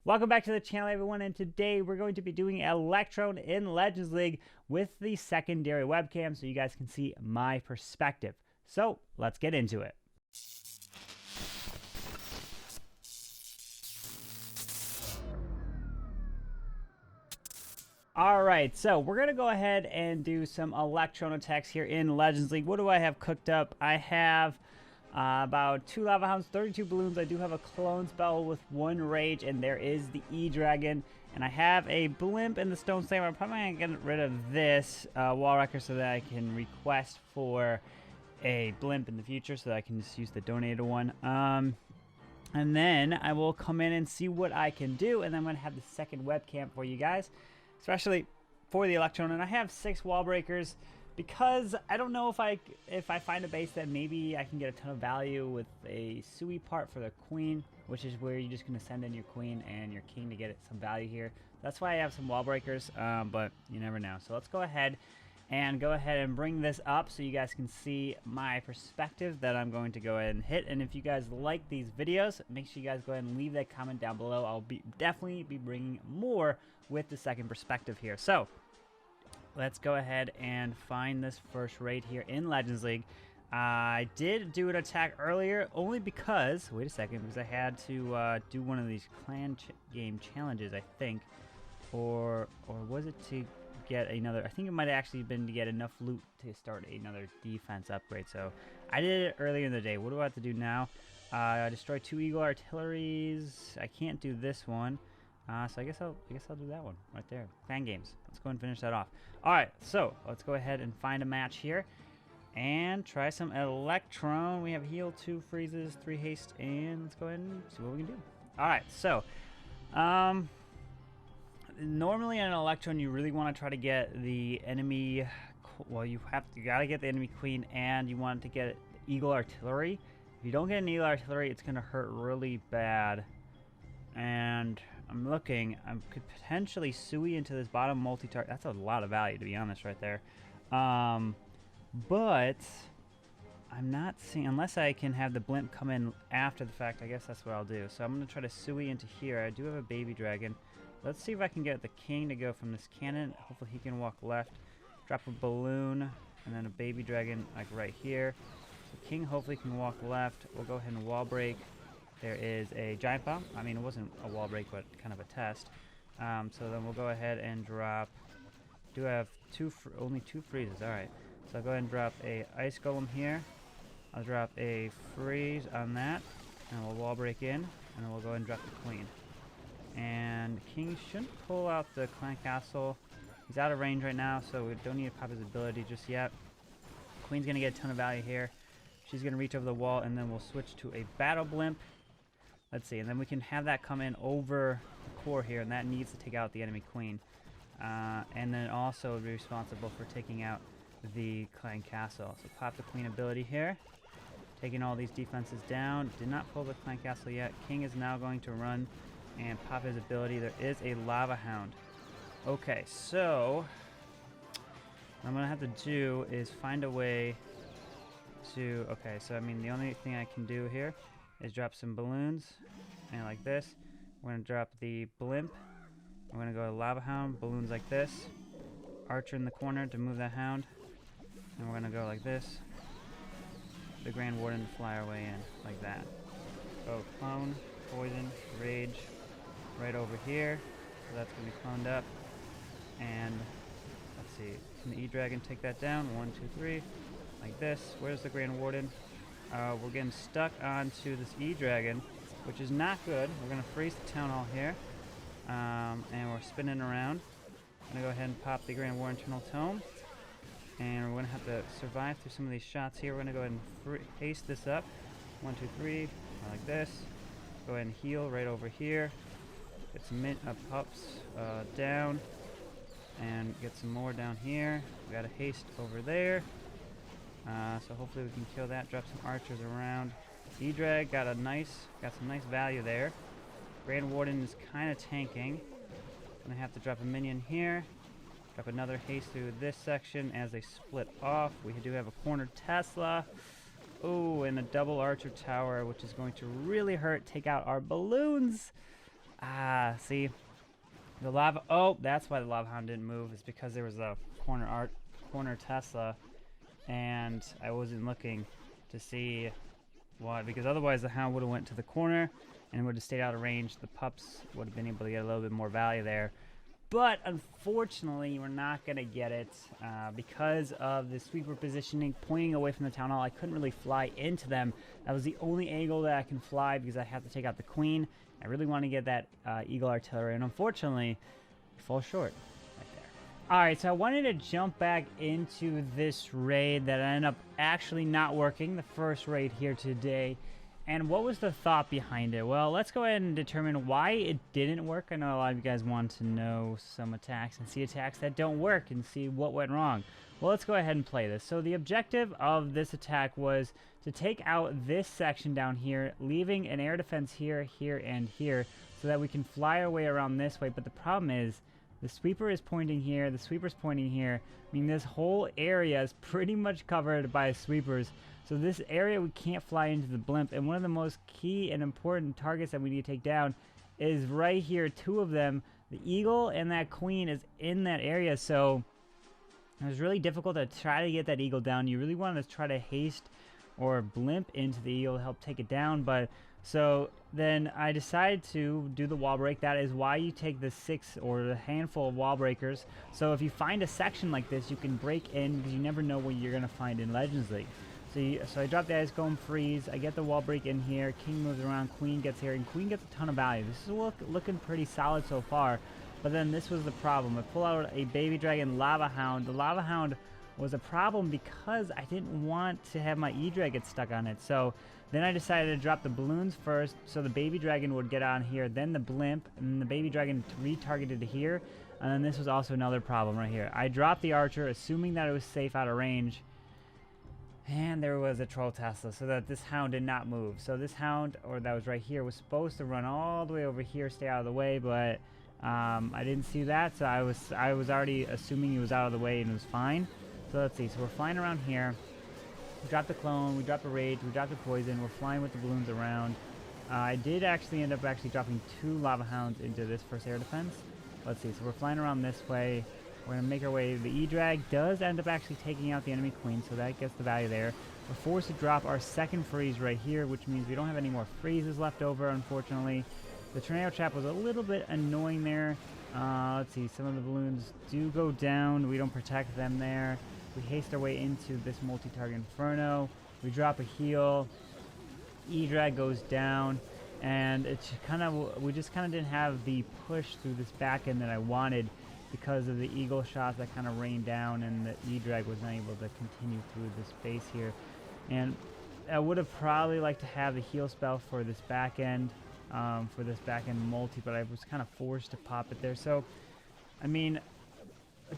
Welcome back to the channel, everyone, and today we're going to be doing Electron in Legends League with the secondary webcam so you guys can see my perspective. So let's get into it. Alright, so we're going to go ahead and do some Electron attacks here in Legends League. What do I have cooked up? I have about 2 Lava Hounds, 32 Balloons. I do have a Clone Spell with 1 Rage, and there is the E-Dragon. And I have a Blimp in the Stone Slammer. I'm probably going to get rid of this Wall Wrecker so that I can request for a Blimp in the future so that I can just use the donated one. And then I will come in and see what I can do, and then I'm going to have the second webcam for you guys, especially for the Electron. And I have 6 wall breakers because I don't know if I find a base that maybe I can get a ton of value with a Sui part for the queen, which is where you're just going to send in your queen and your king to get some value here. That's why I have some wall breakers, but you never know. So let's go ahead and bring this up so you guys can see my perspective that I'm going to go ahead and hit. And if you guys like these videos, make sure you guys go ahead and leave that comment down below. I'll definitely be bringing more with the second perspective here. So let's go ahead and find this first raid here in Legends League. I did do an attack earlier only because, wait a second, because I had to do one of these clan game challenges, I think, or was it to get another? I think it might have actually been to get enough loot to start another defense upgrade. So I did it earlier in the day. What do I have to do now? Destroy 2 Eagle Artilleries. I can't do this one. So I guess I'll do that one right there. Clan games. Let's go and finish that off. All right, so let's go ahead and find a match here and try some Electron. We have heal, 2 freezes, 3 haste, and let's go ahead and see what we can do. All right, so normally in an Electron, you really want to try to get the enemy. Well, you gotta get the enemy queen, and you want to get Eagle Artillery. If you don't get an Eagle Artillery, it's gonna hurt really bad. And I'm looking, I could potentially Sui into this bottom multi-target. That's a lot of value, to be honest, right there. But I'm not seeing, unless I can have the Blimp come in after the fact, I guess that's what I'll do. So I'm going to try to Sui into here. I do have a baby dragon. Let's see if I can get the king to go from this cannon. Hopefully he can walk left. Drop a balloon, and then a baby dragon like right here. So king hopefully can walk left. We'll go ahead and wall break. There is a giant bomb. I mean, it wasn't a wall break, but kind of a test. So then we'll go ahead and drop. Do have only 2 freezes. All right. So I'll go ahead and drop a ice golem here. I'll drop a freeze on that, and we'll wall break in, and then we'll go ahead and drop the queen. And king shouldn't pull out the clan castle. He's out of range right now, so we don't need to pop his ability just yet. Queen's gonna get a ton of value here. She's gonna reach over the wall, and then we'll switch to a battle blimp. Let's see, and then we can have that come in over the core here, and that needs to take out the enemy queen. And then also be responsible for taking out the clan castle. So pop the queen ability here, taking all these defenses down. Did not pull the clan castle yet. King is now going to run and pop his ability. There is a lava hound. Okay, so what I'm gonna have to do is find a way to, okay, so I mean the only thing I can do here is drop some balloons, and like this. We're going to drop the blimp. We're going to go to lava hound, balloons like this. Archer in the corner to move that hound. And we're going to go like this. The Grand Warden to fly our way in, like that. Go clone, poison, rage, right over here. So that's going to be cloned up. And let's see, can the E-Dragon take that down? 1, 2, 3, like this. Where's the Grand Warden? We're getting stuck onto this E-Dragon, which is not good. We're going to freeze the Town Hall here, and we're spinning around. I'm going to go ahead and pop the Grand War Internal Tome, and we're going to have to survive through some of these shots here. We're going to go ahead and haste this up. 1, 2, 3, like this. Go ahead and heal right over here. Get some pups down, and get some more down here. We got a haste over there. So hopefully we can kill that. Drop some archers around. E-Drag got some nice value there. Grand Warden is kind of tanking. Gonna have to drop a minion here. Drop another haste through this section as they split off. We do have a cornered Tesla. Oh, and a double archer tower, which is going to really hurt. Take out our balloons. Ah, see? The lava... Oh, that's why the lava hound didn't move. It's because there was a corner Tesla, and I wasn't looking to see why. Because otherwise the hound would have went to the corner and would have stayed out of range. The pups would have been able to get a little bit more value there. But unfortunately, we're not going to get it because of the sweeper positioning pointing away from the town hall. I couldn't really fly into them. That was the only angle that I can fly because I have to take out the queen. I really want to get that eagle artillery, and unfortunately, I fall short right there. All right, so I wanted to jump back into this raid that ended up actually not working, the first raid here today. And what was the thought behind it? Well, let's go ahead and determine why it didn't work. I know a lot of you guys want to know some attacks and see attacks that don't work and see what went wrong. Well, let's go ahead and play this. So the objective of this attack was to take out this section down here, leaving an air defense here, here, and here, so that we can fly our way around this way. But the problem is, the sweeper is pointing here, the sweeper's pointing here. I mean, this whole area is pretty much covered by sweepers. So this area, we can't fly into the blimp. And one of the most key and important targets that we need to take down is right here, two of them. The eagle and that queen is in that area. So it was really difficult to try to get that eagle down. You really want to try to haste or blimp into the eagle to help take it down. But so then I decided to do the wall break. That is why you take the 6 or the handful of wall breakers. So if you find a section like this, you can break in because you never know what you're going to find in Legends League. So I drop the ice golem, freeze. I get the wall break in here. King moves around. Queen gets here, and Queen gets a ton of value. This is looking pretty solid so far. But then this was the problem. I pull out a baby dragon lava hound. The lava hound was a problem because I didn't want to have my E-drag get stuck on it. So then I decided to drop the balloons first, so the baby dragon would get on here, then the blimp, and then the baby dragon retargeted to here. And then this was also another problem right here. I dropped the archer, assuming that it was safe out of range. And there was a troll Tesla, so that this hound did not move. So this hound, or that was right here, was supposed to run all the way over here, stay out of the way, but I didn't see that, so I was already assuming he was out of the way and it was fine. So let's see. So we're flying around here. We dropped the clone, we dropped the rage, we dropped the poison. We're flying with the balloons around. I did actually end up dropping 2 lava hounds into this first air defense. Let's see. So we're flying around this way. We're going to make our way. The E-drag does end up actually taking out the enemy queen, so that gets the value there. We're forced to drop our second freeze right here, which means we don't have any more freezes left over, unfortunately. The tornado trap was a little bit annoying there. Let's see. Some of the balloons do go down. We don't protect them there. We haste our way into this multi-target inferno. We drop a heal. E-drag goes down. And it's we just kind of didn't have the push through this back end that I wanted, because of the eagle shots that kind of rained down, and the E-drag was not able to continue through this base here. And I would have probably liked to have the heal spell for this back end, multi, but I was kind of forced to pop it there. So, I mean,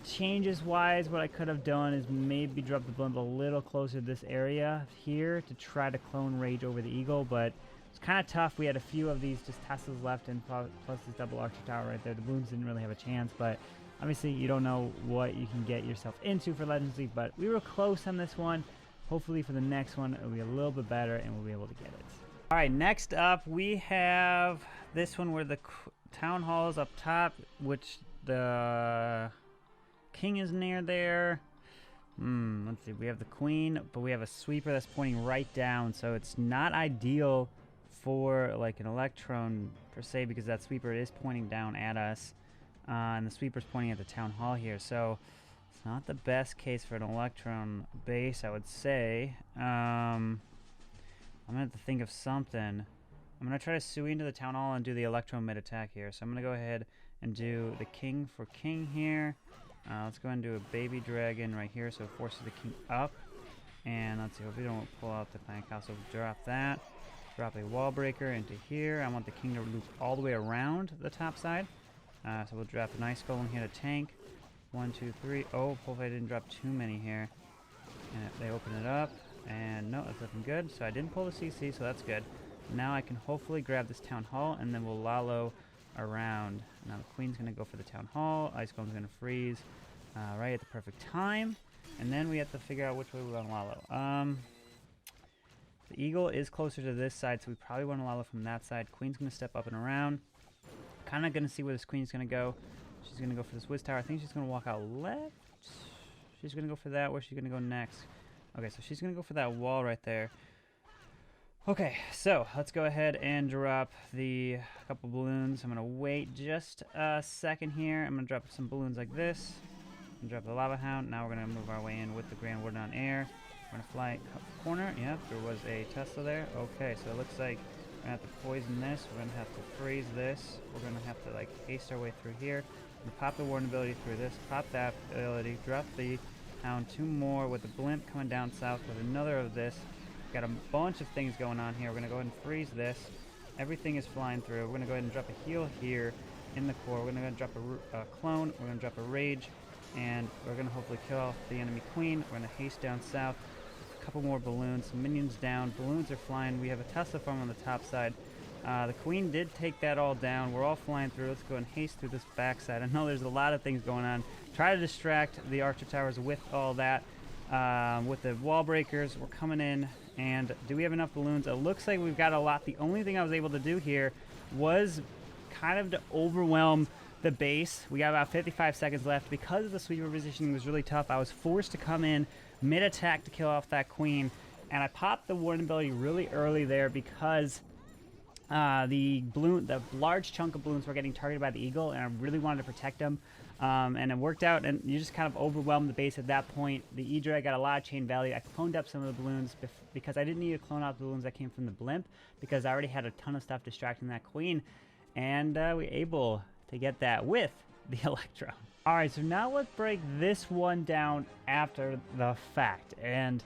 changes wise, what I could have done is maybe drop the blimp a little closer to this area here to try to clone rage over the eagle, but it's kind of tough. We had a few of these just Teslas left, and plus this double archer tower right there. The balloons didn't really have a chance, but obviously you don't know what you can get yourself into for Legends League, but we were close on this one. Hopefully for the next one it'll be a little bit better and we'll be able to get it. All right, next up we have this one where the town hall is up top, which the king is near there. Let's see, we have the queen, but we have a sweeper that's pointing right down, so it's not ideal for like an Electron per se, because that sweeper is pointing down at us, and the sweeper's pointing at the town hall here, so it's not the best case for an Electron base, I would say. I'm gonna have to think of something. I'm gonna try to sui into the town hall and do the Electron mid attack here, so I'm gonna go ahead and do the king for king here. Let's go ahead and do a baby dragon right here, so it forces the king up. And let's see, hopefully we don't pull out the plank house, so we'll drop that. Drop a wall breaker into here. I want the king to loop all the way around the top side. So we'll drop a nice golem here to tank. 1, 2, 3. Oh, hopefully I didn't drop too many here. And they open it up. And no, that's looking good. So I didn't pull the CC, so that's good. Now I can hopefully grab this town hall, and then we'll Lalo around. Now the queen's going to go for the town hall. Ice golem's going to freeze right at the perfect time. And then we have to figure out which way we want to Lalo. The eagle is closer to this side, so we probably want to Lalo from that side. Queen's going to step up and around. Kind of going to see where this queen's going to go. She's going to go for this whiz tower. I think she's going to walk out left. She's going to go for that. Where's she going to go next? Okay, so she's going to go for that wall right there. Okay, so let's go ahead and drop the couple balloons. I'm going to wait just a second here. I'm going to drop some balloons like this. And drop the lava hound. Now we're going to move our way in with the Grand Warden on air. We're going to fly corner. Yep, there was a Tesla there. Okay, so it looks like we're going to have to poison this. We're going to have to freeze this. We're going to have to, like, haste our way through here. We pop the Warden ability through this. Pop that ability. Drop the hound. 2 more with the blimp coming down south with another of this. Got a bunch of things going on here. We're going to go ahead and freeze this. Everything is flying through. We're going to go ahead and drop a heal here in the core. We're going to go ahead and drop a clone. We're going to drop a rage. And we're going to hopefully kill off the enemy queen. We're going to haste down south. A couple more balloons. Some minions down. Balloons are flying. We have a Tesla farm on the top side. The queen did take that all down. We're all flying through. Let's go and haste through this backside. I know there's a lot of things going on. Try to distract the archer towers with all that. With the wall breakers, we're coming in. And do we have enough balloons? It looks like we've got a lot. The only thing I was able to do here was kind of to overwhelm the base. We got about 55 seconds left. Because of the sweeper positioning was really tough, I was forced to come in mid-attack to kill off that queen. And I popped the warden ability really early there because the large chunk of balloons were getting targeted by the eagle, and I really wanted to protect them. And it worked out, and you just kind of overwhelmed the base at that point. The E-Drag got a lot of chain value. I cloned up some of the balloons because I didn't need to clone out the balloons that came from the blimp because I already had a ton of stuff distracting that queen. And we were able to get that with the Electron. Alright, so now let's break this one down after the fact. And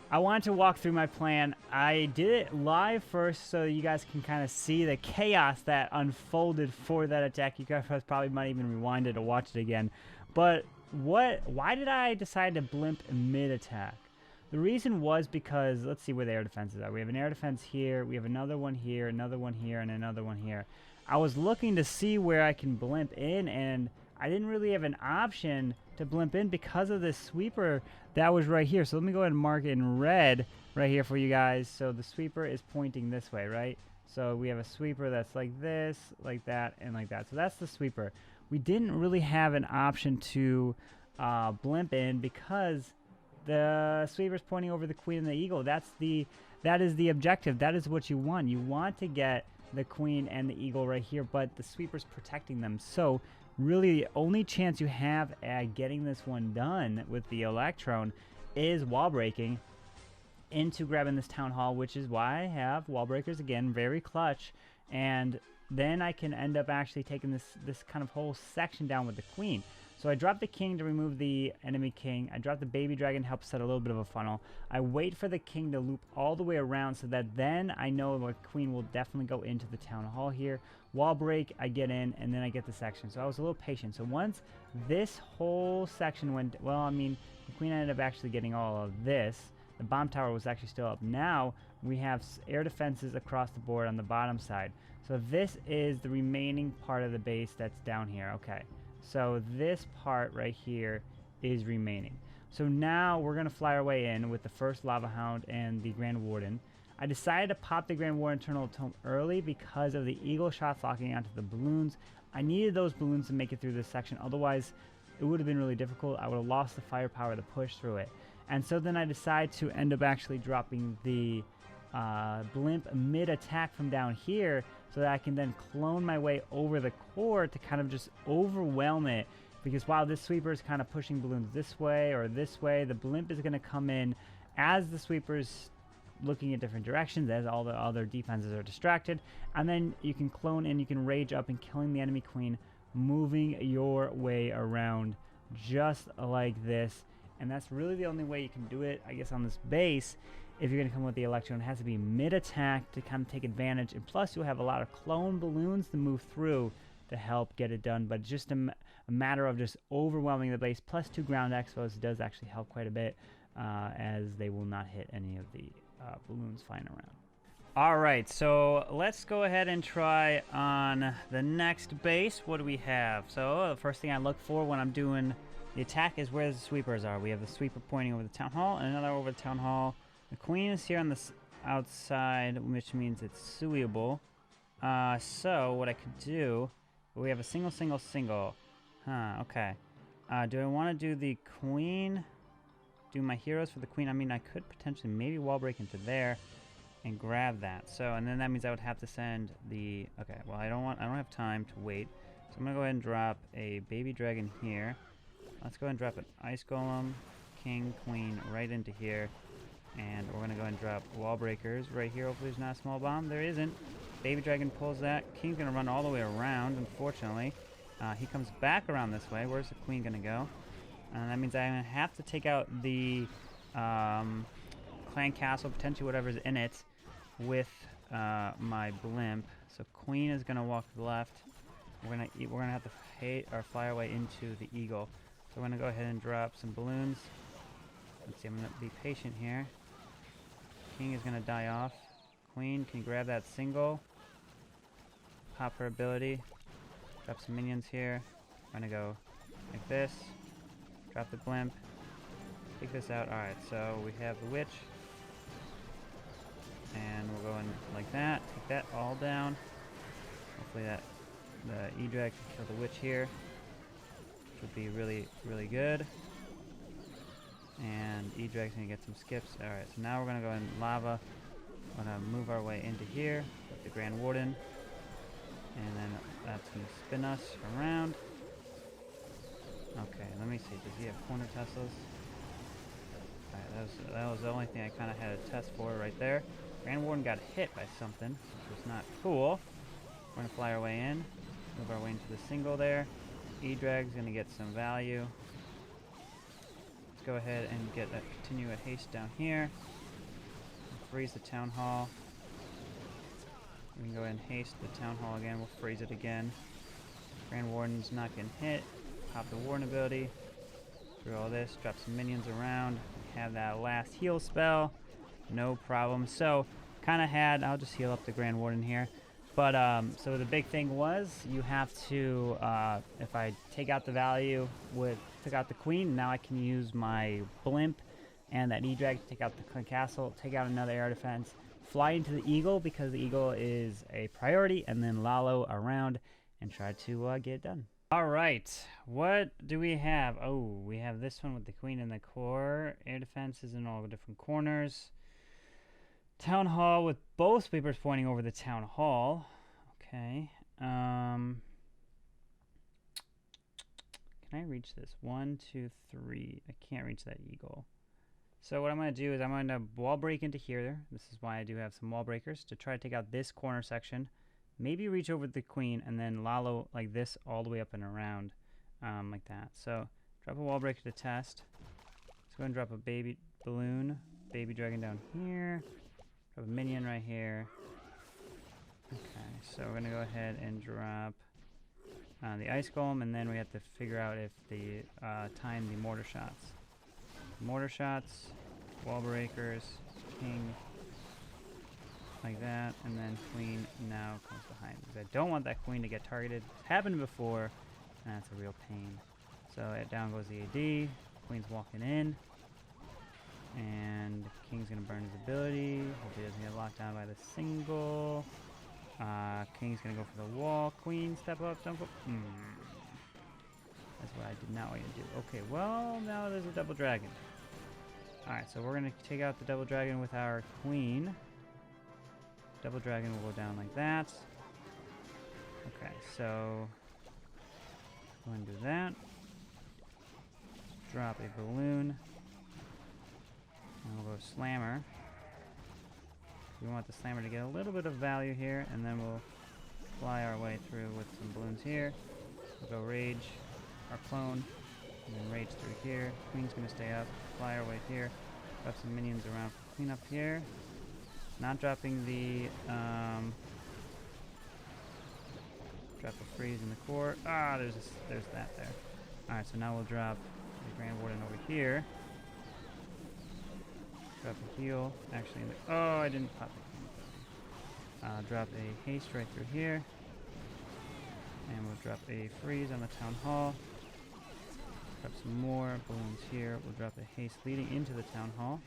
I wanted to walk through my plan. I did it live first so you guys can kind of see the chaos that unfolded for that attack. You guys probably might even rewind it to watch it again. But why did I decide to blimp mid-attack? The reason was because, let's see where the air defenses are. We have an air defense here, we have another one here, another one here, and another one here. I was looking to see where I can blimp in, and I didn't really have an option to blimp in because of this sweeper that was right here. So let me go ahead and mark it in red right here for you guys. So the sweeper is pointing this way, right? So we have a sweeper that's like this, like that, and like that. So that's the sweeper. We didn't really have an option to blimp in because the sweeper's pointing over the queen and the eagle. That is the objective. That is what you want. You want to get the queen and the eagle right here, but the sweeper's protecting them. So really the only chance you have at getting this one done with the Electron is wall breaking into grabbing this town hall, which is why I have wall breakers again, very clutch. And then I can end up actually taking this kind of whole section down with the queen. So I drop the king to remove the enemy king. I drop the baby dragon to help set a little bit of a funnel. I wait for the king to loop all the way around so that then I know the queen will definitely go into the town hall here. Wall break, I get in, and then I get the section. So I was a little patient. So once this whole section went, well, I mean, the queen ended up actually getting all of this. The bomb tower was actually still up. Now we have air defenses across the board on the bottom side. So this is the remaining part of the base that's down here. Okay. So this part right here is remaining. So now we're going to fly our way in with the first Lava Hound and the Grand Warden. I decided to pop the Grand Warden Eternal Tome early because of the eagle shots locking onto the balloons. I needed those balloons to make it through this section. Otherwise, it would have been really difficult. I would have lost the firepower to push through it. And so then I decided to end up actually dropping the blimp mid-attack from down here so that I can then clone my way over the core to kind of just overwhelm it. Because while this sweeper is kind of pushing balloons this way or this way, the blimp is going to come in as the sweeper's looking at different directions, as all the other defenses are distracted. And then you can clone and you can rage up and killing the enemy queen, moving your way around just like this. And that's really the only way you can do it, I guess, on this base. If you're going to come with the Electron, it has to be mid-attack to kind of take advantage. And plus, you'll have a lot of clone balloons to move through to help get it done. But just a matter of just overwhelming the base. Plus 2 ground expos does actually help quite a bit, as they will not hit any of the balloons flying around. All right, so let's go ahead and try on the next base. What do we have? So the first thing I look for when I'm doing the attack is where the sweepers are. We have the sweeper pointing over the town hall and another over the town hall. The queen is here on the outside, which means it's suiable. So what I could do But we have a single. Huh, okay. Do I want to do the queen? Do my heroes for the queen? I mean, I could potentially maybe wall break into there and grab that. So, and then that means I would have to send the... Okay, well, I don't have time to wait. So I'm going to go ahead and drop a baby dragon here. Let's go ahead and drop an ice golem, king, queen right into here. And we're going to go ahead and drop wall breakers right here. Hopefully there's not a small bomb. There isn't. Baby dragon pulls that. King's going to run all the way around, unfortunately. He comes back around this way. Where's the queen going to go? That means I'm going to have to take out the clan castle, potentially whatever's in it, with my blimp. So queen is going to walk to the left. We're gonna have to fly our way into the eagle. So we're going to go ahead and drop some balloons. Let's see, I'm going to be patient here. King is going to die off. Queen, can you grab that single? Pop her ability. Drop some minions here. We're going to go like this. Drop the blimp. Take this out. Alright, so we have the witch. And we'll go in like that. Take that all down. Hopefully the E-Drag can kill the witch here. Which would be really, really good. And E-Drag's going to get some skips. Alright, so now we're going to go in lava. We're going to move our way into here with the Grand Warden. And then that's going to spin us around. Okay, let me see. Does he have corner Teslas? Alright, that was the only thing I kind of had a test for right there. Grand Warden got hit by something, which was not cool. We're going to fly our way in. Move our way into the single there. E-Drag's going to get some value. Let's go ahead and continue at haste down here. Freeze the town hall. We can go ahead and haste the town hall again. We'll freeze it again. Grand Warden's not getting hit. Pop the Warden ability. Through all this. Drop some minions around. Have that last heal spell. No problem. So, kind of had... I'll just heal up the Grand Warden here. But, so the big thing was, you have to, if I take out the value took out the queen, now I can use my blimp and that E-Drag to take out the clan castle, take out another air defense, fly into the eagle because the eagle is a priority, and then Lalo around and try to get it done. Alright, what do we have? Oh, we have this one with the queen in the core. Air defenses in all the different corners. Town hall with both sweepers pointing over the town hall. Okay. Can I reach this? 1, 2, 3. I can't reach that eagle. So what I'm going to do is I'm going to wall break into here. This is why I do have some wall breakers, to try to take out this corner section. Maybe reach over the queen and then Lalo like this all the way up and around. Like that. So drop a wall breaker to test. Let's go and drop a baby balloon. Baby dragon down here. Drop a minion right here. Okay, so we're going to go ahead and drop the ice golem, and then we have to figure out if the time the mortar shots. Mortar shots, wall breakers, king, like that, and then queen now comes behind. Because I don't want that queen to get targeted. It's happened before, and that's a real pain. So down goes the AD, queen's walking in. And King's going to burn his ability. Hope he doesn't get locked down by the single. King's going to go for the wall. Queen, step up, jump up. That's what I did not want you to do. Okay, well, now there's a double dragon. Alright, so we're going to take out the double dragon with our queen. Double dragon will go down like that. Okay, so go and do that. Drop a balloon. And we'll go slammer. We want the slammer to get a little bit of value here, and then we'll fly our way through with some balloons here. We'll go rage our clone, and then rage through here. Queen's going to stay up. Fly our way here. Drop some minions around for clean up here. Not dropping the drop a freeze in the core. Ah, there's that there. All right, so now we'll drop the Grand Warden over here. Drop a heal. Actually, oh, I didn't pop it. Drop a haste right through here. And we'll drop a freeze on the town hall. Drop some more balloons here. We'll drop a haste leading into the town hall.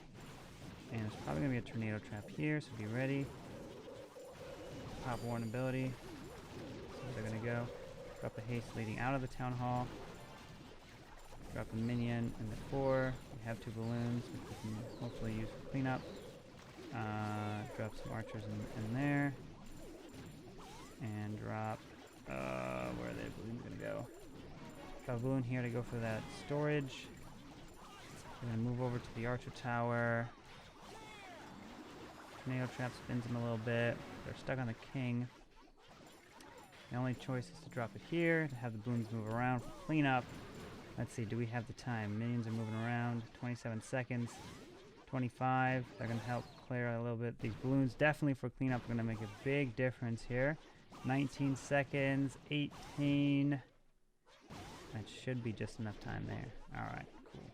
And there's probably going to be a tornado trap here, so be ready. Pop Warden ability. So they're going to go. Drop a haste leading out of the town hall. Drop a minion in the core. We have 2 balloons, which we can hopefully use for cleanup. Drop some archers in there. And drop, where are the balloons gonna go? Drop a balloon here to go for that storage. We're gonna move over to the archer tower. Tornado trap spins them a little bit. They're stuck on the king. The only choice is to drop it here, to have the balloons move around for cleanup. Let's see, do we have the time? Minions are moving around. 27 seconds. 25. They're going to help clear a little bit. These balloons definitely for cleanup are going to make a big difference here. 19 seconds. 18. That should be just enough time there. Alright, cool.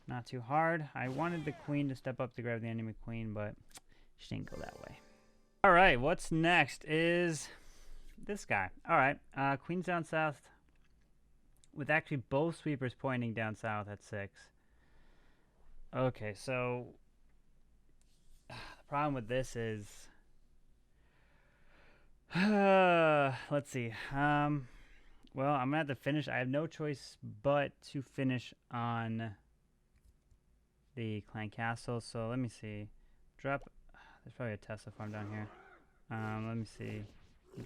Not too hard. I wanted the queen to step up to grab the enemy queen, but she didn't go that way. Alright, what's next is this guy. Alright, queen's down south with actually both sweepers pointing down south at 6. Okay, so the problem with this is let's see. Well, I'm gonna have to finish. I have no choice but to finish on the clan castle. So let me see. Drop. There's probably a Tesla farm down here. Let me see.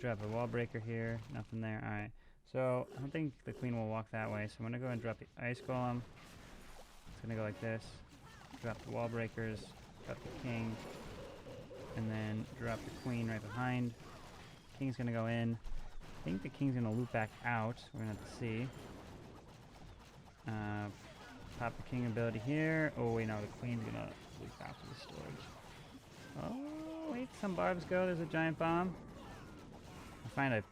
Drop a wall breaker here. Nothing there. All right. So I don't think the queen will walk that way. So I'm gonna go and drop the ice golem. It's gonna go like this. Drop the wall breakers. Drop the king, and then drop the queen right behind. King's gonna go in. I think the king's gonna loop back out. We're gonna have to see. Pop the king ability here. Oh wait, no, the queen's gonna loop out to the storage. Oh wait, some barbs go. There's a giant bomb. I find a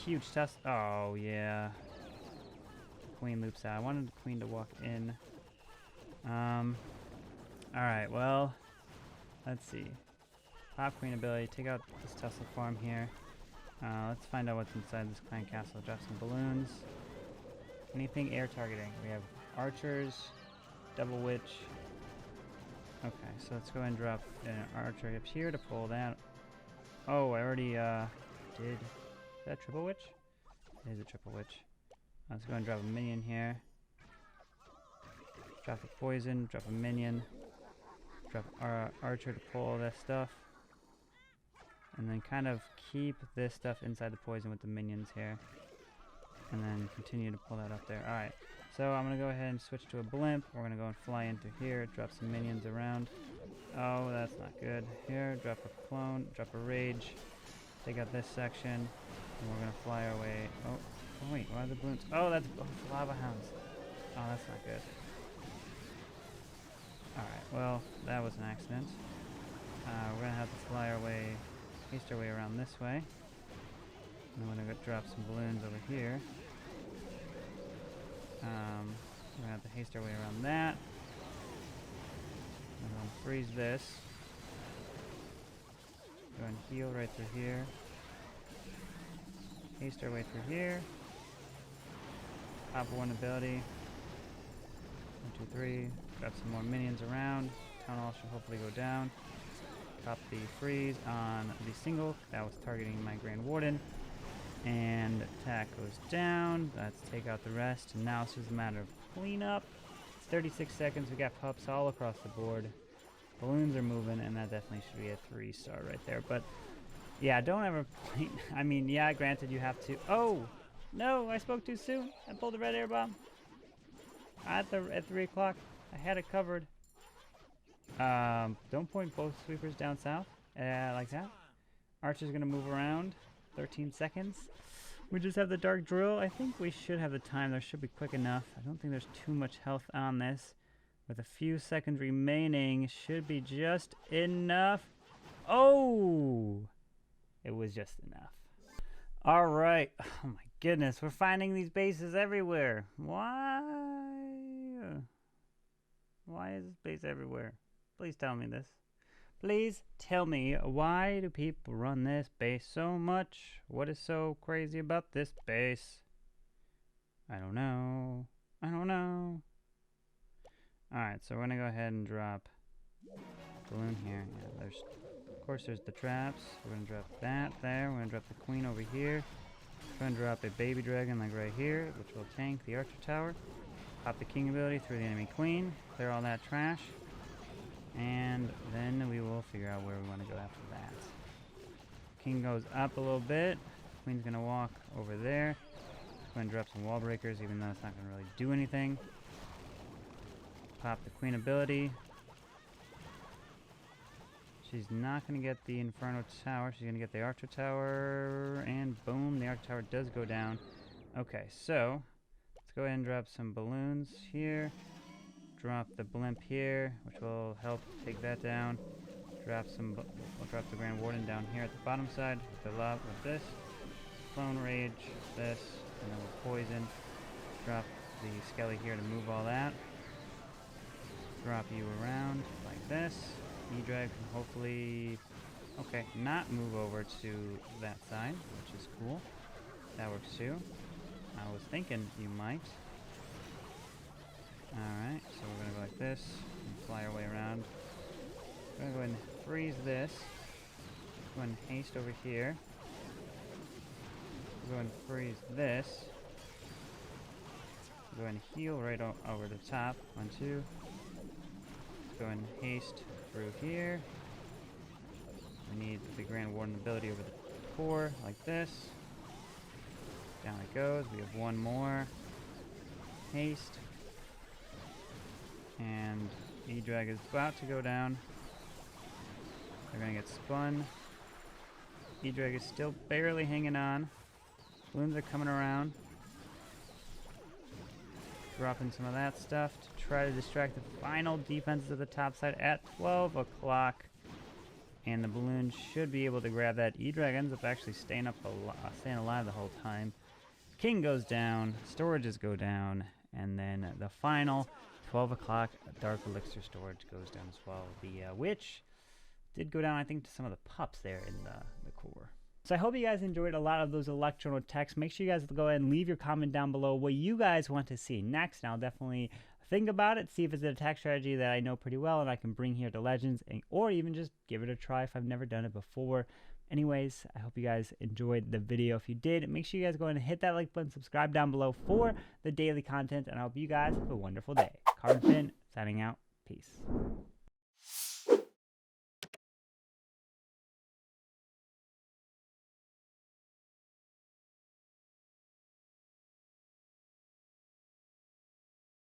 huge test. Oh yeah. The queen loops out. I wanted the queen to walk in. Alright, well, let's see. Pop queen ability. Take out this Tesla farm here. Let's find out what's inside this clan castle. Drop some balloons. Anything air targeting. We have archers, double witch. Okay, so let's go ahead and drop an archer up here to pull that. Oh, I already did. Is that triple witch? It is a triple witch. Let's go ahead and drop a minion here. Drop the poison, drop a minion. Drop our archer to pull all that stuff. And then kind of keep this stuff inside the poison with the minions here. And then continue to pull that up there. Alright, so I'm going to go ahead and switch to a blimp. We're going to go and fly into here, drop some minions around. Oh, that's not good. Here, drop a clone, drop a rage. Take out this section. And we're going to fly our way. Oh, wait, why are the balloons? Oh, that's lava hounds. Oh, that's not good. Alright, well, that was an accident. We're going to have to fly our way, haste our way around this way. And I'm going to drop some balloons over here. We're going to have to haste our way around that. I'm going to freeze this. Go and heal right through here. Haste our way through here. Pop one ability. 1, 2, 3. Grab some more minions around. Town hall should hopefully go down. Pop the freeze on the single. That was targeting my Grand Warden. And attack goes down. Let's take out the rest. And now it's just a matter of cleanup. It's 36 seconds. We got pups all across the board. Balloons are moving, and that definitely should be a 3-star right there. But yeah, don't ever play. I mean, yeah, granted, you have to. Oh no, I spoke too soon. I pulled a red air bomb at 3 o'clock. I had it covered. Don't point both sweepers down south like that. Archer's gonna move around. 13 seconds. We just have the dark drill. I think we should have the time. There should be quick enough. I don't think there's too much health on this. With a few seconds remaining, should be just enough. Oh! It was just enough. Alright. Oh my goodness. We're finding these bases everywhere. Why? Why is this base everywhere? Please tell me this. Please tell me, why do people run this base so much? What is so crazy about this base? I don't know. I don't know. Alright, so we're going to go ahead and drop balloon here. Yeah, of course there's the traps. We're going to drop that there. We're going to drop the queen over here. go and drop a baby dragon like right here, which will tank the archer tower. Pop the king ability through the enemy queen, clear all that trash, and then we will figure out where we want to go after that. King goes up a little bit, queen's gonna walk over there. Go and drop some wall breakers, even though it's not gonna really do anything. Pop the queen ability. She's not going to get the Inferno Tower. She's going to get the Archer Tower. And boom, the Archer Tower does go down. Okay, so let's go ahead and drop some balloons here. Drop the blimp here, which will help take that down. We'll drop the Grand Warden down here at the bottom side with the lava with this. Clone Rage, this, and then we'll poison. Drop the Skelly here to move all that. Drop you around like this. E-Drag can hopefully, okay, not move over to that side, which is cool. That works too. I was thinking you might. Alright, so we're going to go like this and fly our way around. We're going to go ahead and freeze this. Go ahead and haste over here. Go ahead and freeze this. Go ahead and heal right over the top. 1, 2. Go ahead and haste through here. We need the Grand Warden ability over the core, like this. Down it goes. We have one more. Haste. And E-Drag is about to go down. They're going to get spun. E-Drag is still barely hanging on. Balloons are coming around. Dropping some of that stuff to try to distract the final defenses of the top side at 12 o'clock. And the balloon should be able to grab that. E-Drag ends up actually staying alive the whole time. King goes down, storages go down, and then the final 12 o'clock Dark Elixir storage goes down as well. The witch did go down, I think, to some of the pups there in the core. So I hope you guys enjoyed a lot of those Electron attacks. Make sure you guys go ahead and leave your comment down below what you guys want to see next. And I'll definitely think about it, see if it's an attack strategy that I know pretty well and I can bring here to Legends, or even just give it a try if I've never done it before. Anyways, I hope you guys enjoyed the video. If you did, make sure you guys go ahead and hit that like button, subscribe down below for the daily content, and I hope you guys have a wonderful day. CarbonFin signing out. Peace.